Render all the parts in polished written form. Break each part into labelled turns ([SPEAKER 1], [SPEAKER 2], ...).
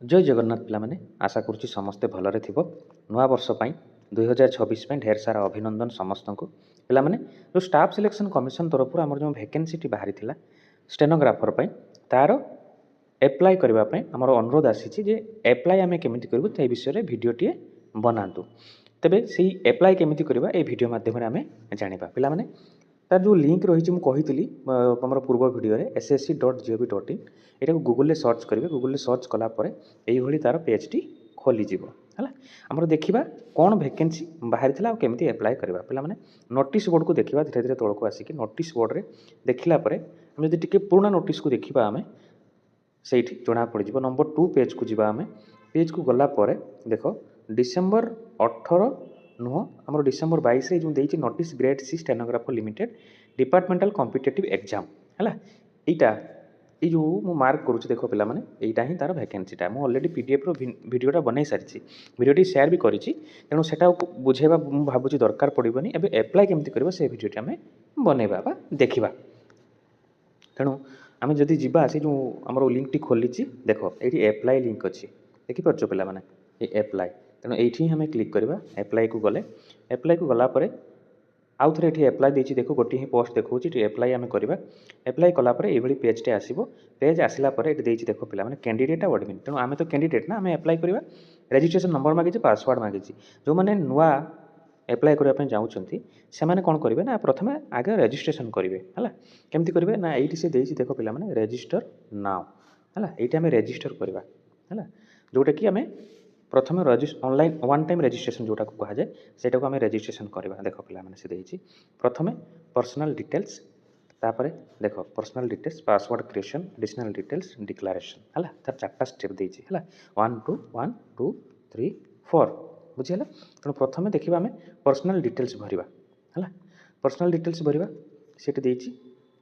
[SPEAKER 1] जय जगन्नाथ पिलामाने आशा करुच्ची समस्ते भलरे थिबो। नुआ वर्ष पई 2026 में ढेर सारा अभिनंदन समस्त को। पिलामाने जो स्टाफ सिलेक्शन कमिशन तरफ आमर जो वैकेंसी बाहरी थिला स्टेनोग्राफर पई तार एप्लाई करबा पई हमर अनुरोध आसी जे एप्लाई आमे केमिति करबु ते विषय रे वीडियोटीए बनातु। तेबे सेही एप्लाई केमिति करबा ए वीडियो माध्यम रे आमे जानिबा। पिलामाने तार जो लिंक रही मुझे कही आम पूर्व भिडियो ssc.gov.in यहाँ गूगल में सर्च करेंगे। गूगल में सर्च कलापर यही तार पेज टी खोलीज है। आमर देखा कौन वैकेंसी बाहरी था केमी एप्लाई करवा पे नोटिस बोर्ड को देखा धीरे धीरे तौक आसिक नोटिस बोर्ड में देखलापर आम जब टी पुराना नोटिस को देखा आम से जना पड़ नंबर 2 पेज को जीवा आम पेज को गलापर देख डिसेम्बर 18 नुह आम डिसेम्बर 22 जो देती notice grade C stenographer limited departmental competitive exam है। यहाँ ये जो मु मार्क करुच्ची देख पे यहाँ ही तार वैकेंसीटा मुझे अलरेडी पीडीएफ वीडियोटा बनई सारी वीडियोटी शेयर भी करी तेणु से बुझेबा भावुँ दरकार पड़ोनी एवं एप्लाई केमती कर वीडियोटी आम बनइबा बा देखा। तेणु आम जदि जा से जो आम लिंक टी खोली देख ये एप्लाई लिंक अच्छी देखिपार पे ये एप्लाई तेणु ये आम क्लिक करवा एप्लाई को गले एप्लाई को गलापर आउ थे ये एप्लाई देती देख गोटे ही पोस्ट देखो एप्लाई आम करवा एप्लाई कलापर ये पेजटे आसो पेज आसला ये देख पे कैंडिडेट और एडमिन तेणु आम तो कैंडिडेट ना आम एप्लाई करवा रजिस्ट्रेशन नंबर मागिचे पासवर्ड मागिचे जो मैंने नुआ एप्लाई करने चाहते से मैंने कौन करेंगे ना प्रथम आगे रजिस्ट्रेशन करेंगे है केमती करेंगे ना ये से देख पे रजिस्टर नाउ है ये आम रजिस्टर करवा है जोटा कि आम प्रथम ऑनलाइन वन टाइम रजिस्ट्रेशन जोटा को कहुए सेटा को आम रजिस्ट्रेशन करवा देख पे प्रथम पर्सनल डिटेल्स तापर देख personal details password creation additional details declaration है तार 4टा स्टेप देती है 1 2 1 2 3 4 बुझीगला। तेणु प्रथम देखा आम पर्सनल डिटेल्स भरवा है पर्सनल डिटेल्स भरवा सीट देती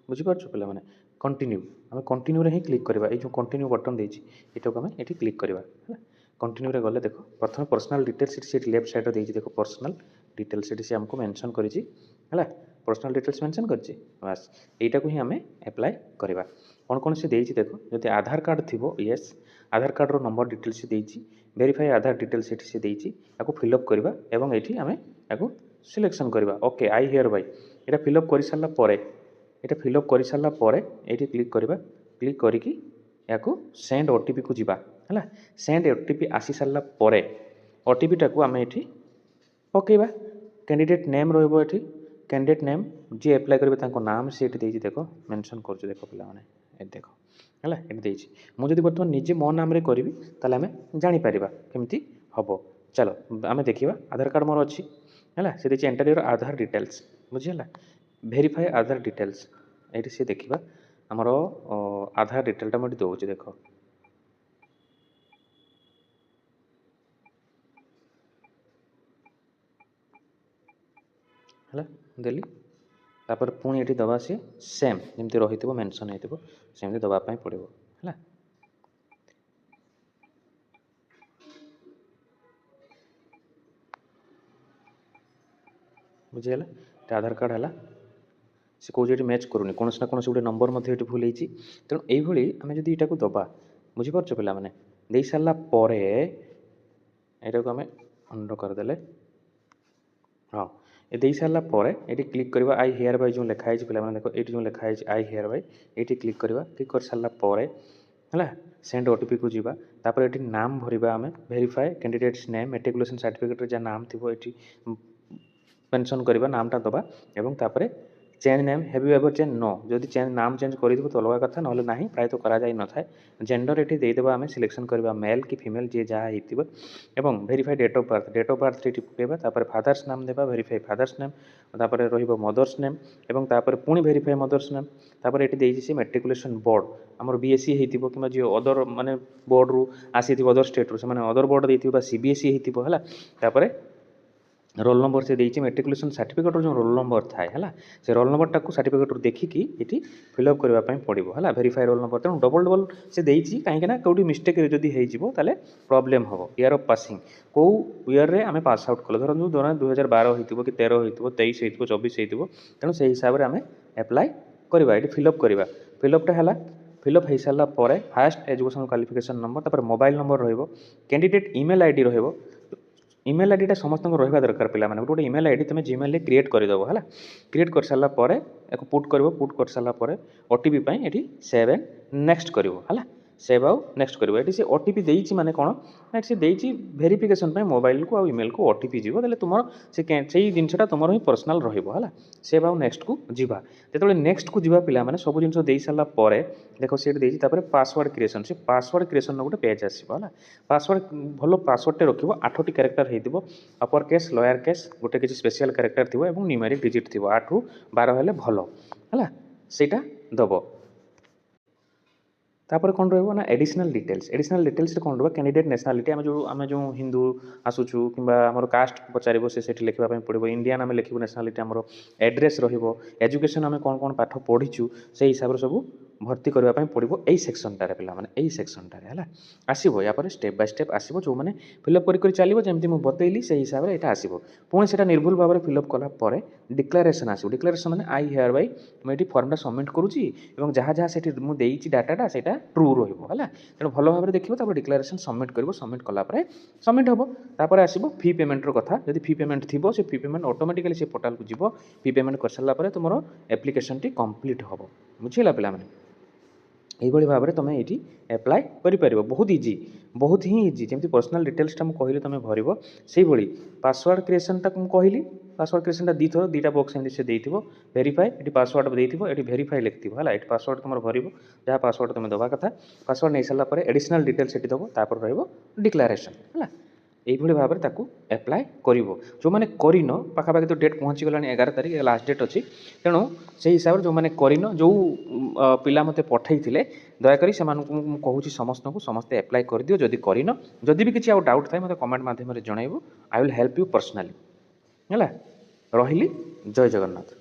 [SPEAKER 1] बुझीपार पे कंटिन्यू आम कंटिन्यू ही क्लिक करवा ये जो कंटिन्यू बटन देती ये आम ये क्लिक करवा है कंटिन्यू रे गले देख प्रथम personal details seat left side देती देख पर्सनल डिटेल्स से आमको मेंशन करी है पर्सनल डिटेल्स मेंशन करछि बस एटा को ही आम एप्लाई करवा कौन कौन से देती देख जब आधार कार्ड थी येस आधार कार्ड रो नंबर डिटेल्स देती वेरीफाई आधार डिटेल्स से देती या फिलअप करवा एवं ये आम या सिलेक्शन करवा ओके आई हियर बाय यहाँ फिलअप कर सारा पर यहाँ फिलअप कर सारापर ये क्लिक करवा क्लिक करिकी या सेंड ओटीपी को जीवा है सेंड ओटीपी आसी सारा पर ओटीपीटा को आम ये पकेबा कैंडिडेट नेम रही कैंडिडेट नेम जी एप्लाई करेंगे नाम से ये देख मेंशन कर देख पे देख है ये मुझे बर्तमान निजे मो नाम करी ताले आम जापर केमती हम चलो आम देखा आधार कार्ड मोर अच्छी है सी देखिए एंटर योर आधार डिटेल्स बुझीगला वेरीफाई आधार डिटेल्स ये सी देखा आमर आधार डिटेलटा मुझे दूसरी देख है देली तापर पुणी ये दबा सी सेम जमी रही मेंशन होमती दवापाई पड़ो है बुझीगला आधार कार्ड है से कौन ये मैच करूनी कौन ना कौन गोटे नंबर भूल होती तेणु यही आम जब यहाँ दबा बुझीपार पे दे सारापर यहाँ को आम अंडर करदे हाँ ये दे सारापर ये क्लिक करवा आई हेयर बाय जो लिखाई पे देख ये जो लिखाई आई हेयर बाय ये क्लिक करवा क्लिक कर सारापर है सेंड ओटीपी को जीवा तापर ये नाम भरवा आम verify candidates name matriculation certificate जहाँ नाम थी ये मेंशन करवा नामटा दबा एवं तापर change name have you ever change no जदि चेंज नाम चेंज कर तो अलग कथा ना ना प्रायतः करा न था जेंडर ये देदेबा आम सिलेक्शन करवा मेल कि फीमेल जी जहाँ होती वेरीफाई डेट ऑफ बर्थ ये पकेबा तापर फादर्स नाम देवा वेरीफाई फादर्स नेम तापर रहिबो मदर्स नेम एवं तापर पुणी वेरीफाई मदर्स नेम तापर ये देती सी मेट्रिकुलेशन बोर्ड आमर बीएससी होती कि जी अदर माने बोर्ड रु आसी अदर स्टेट रू से अदर बोर्ड देती सीबीएसई होती है रोल नंबर से देती मेट्रिकुलेशन सर्टिफिकेट जो रोल नंबर थाए है से रोल नंबर टाक सर्टिफिकेट देखिकी ये फिलअप करने पड़ो है वेरीफाई रोल नंबर तेणु डबल डबल से देती कहीं कौटी मिस्टेक जदि होले प्रॉब्लम हम ईयर ऑफ पासिंग कौ ईयर रे आम पास आउट कल धरतु 2012 हो कि 13 हो 23 हो 24 हो तेणु से हिसाब से आम एप्लाई करवा ये फिलअप करवा फिलअपटा है फिलअप हो सारा पर हास्ट एजुकेशन क्वालिफिकेशन नंबर तापर मोबाइल नंबर रहिबो कैंडिडेट ईमेल आईडी रहिबो ईमेल आईडी समस्त रहा दरकार पे गोटे ईमेल आईडी तुम जीमेल क्रिएट करदेव है क्रिएट कर सारा पर पुट कर सारा पर ओटीपी ये सेव एंड नेक्स्ट कर सेव आउ नेक्स्ट कर ये ओटीपी देती माने कौन ना सी देती वेरिफिकेशन मोबाइल को ईमेल को ओटीपी जीव तुम से जिनसा तुम ही पर्सनाल रहा सेव आउ नेक्स्ट को जीवा जो नेक्स्ट को जीवा पिला माने सब जिन दे सारा पर देख सी देती पासवर्ड क्रिएशन से पासवर्ड क्रिएशन गोटे पेज आसो है पासवर्ड भल पासवर्डटे रखिए 8टी कैरेक्टर हो अपर केस लोअर केस गोटे किसी स्पेशल कैरेक्टर थी न्यूमेरिक डिजिट थी 8 ରୁ 12 हेले भल है सेटा दब तापर कौन रहा ना एडिशनल डिटेल्स कौन रहा कैंडिडेट नेशनालिटी आम जो हिंदू आसुचु कि आम कास्ट पचार से लिखापी पड़ो इंडियान आम लिखू नेशनालिटी आम एड्रेस रजुकेशन आम कौन कौन पाठ पढ़ीचु से हिसाब से सब भर्ती करने पड़ो यही सेक्शनटारे पे यही सेक्शनटारे है आसो या स्टेप बाय स्टेप आसो जो मैंने फिलअप कर चलो जमी मुझे बतैली से हिसाब से यहाँ आसो पुणी से निर्भुल भाव में फिलअप कलापर डिक्लारेसन आसो डिक्लारेसन मैंने आई हेयर बाई मुझे फर्मटा सबमिट करुँची जहाँ जहाँ से मुझे डाटाटा से ट्रू रहा तेणु भल भाव में देखिए डिक्लारेसन सबमिट कर सबमिट कलापर सबमिट हम तापर आसो फी पेमेंटर कथा जब फी पेमेंट थी से फी पेमेंट ऑटोमेटिकली से पोर्टाल को जीव फी पेमेंट कर सारापर तुम एप्लिकेशन टी कंप्लीट हम बुझेगा पे यही भाव में तुम ये एप्लाय कर बहुत ही इजी जमी पर्सनल डिटेल्सटा मुझे कहली तुम भर से भाई पासवर्ड क्रिएशनटा कहली पासवर्ड क्रिएशनटा दुईटा बॉक्स एमती से देव वेरीफाई ये पासवर्ड देव ये वेरीफाई लिखिथ है ये पासवर्ड तुम भर जहाँ पासवर्ड तुम दवा कथा पासवर्ड नहीं सारापर एडिशनल डिटेल्स ये दब तापर डिक्लारेसन है यही भाव में एप्लाय कर जो मैंने करन पाखापाखि तो डेट पहुँची गला 11 तारीख लास्ट डेट अच्छी तेणु से हिसाब से जो मैंने करन जो पिला मते पठई दयाकोरी से कहूँ समस्त को समस्ते एप्लाय कर दियो जदि करन जदि भी किसी डाउट थाए मत कमेंट माध्यम जनइबू I will help you personally है रही जय जगन्नाथ।